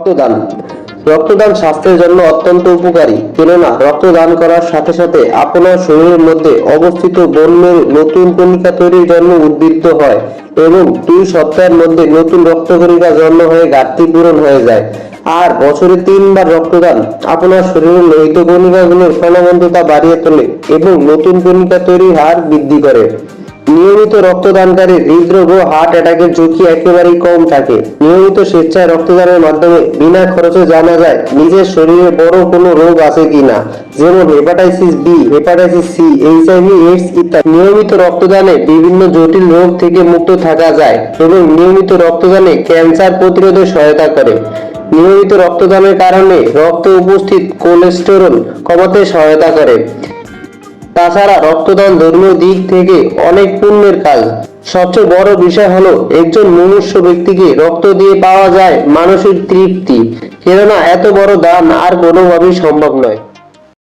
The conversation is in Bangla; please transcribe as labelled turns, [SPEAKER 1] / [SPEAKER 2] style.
[SPEAKER 1] রক্তদান রক্তদান স্বাস্থ্যের জন্য অত্যন্ত উপকারী, কেননা রক্তদান করার সাথে সাথে আপনার শরীরের মধ্যে অবস্থিত বন্যের নতুন কণিকা তৈরির জন্য উদ্দীপ্ত হয় এবং 2 সপ্তাহের মধ্যে নতুন রক্তকণিকা জন্ম হয়ে ঘাটতি পূরণ হয়ে যায়। আর বছরে 3 বার রক্তদান আপনার শরীরের লোহিত কণিকাগুলোর প্রাণবন্ততা বাড়িয়ে তোলে এবং নতুন কণিকা তৈরির হার বৃদ্ধি করে। নিয়মিত রক্তদানকারীর হৃদরোগ ও হার্ট অ্যাটাকের ঝুঁকি একেবারেই কম থাকে। নিয়মিত স্বেচ্ছায় রক্তদানের মাধ্যমে বিনা খরচে জানা যায় নিজের শরীরে বড় কোনো রোগ আছে কিনা, যেমন hepatitis B, hepatitis C, HIV, AIDS ইত্যাদি। নিয়মিত রক্তদানে বিভিন্ন জটিল রোগ থেকে মুক্ত থাকা যায় এবং নিয়মিত রক্তদানে ক্যান্সার প্রতিরোধে সহায়তা করে। নিয়মিত রক্তদানের কারণে রক্তে উপস্থিত কোলেস্টেরল কমাতে সহায়তা করে। তাছাড়া রক্তদান ধর্মীয় দিক থেকে অনেক পুণ্যের কাজ। সবচেয়ে বড় বিষয় হলো একজন মুমূর্ষু ব্যক্তিকে রক্ত দিয়ে পাওয়া যায় মানসিক তৃপ্তি, কেননা এত বড় দান আর কোনোভাবেই সম্ভব নয়।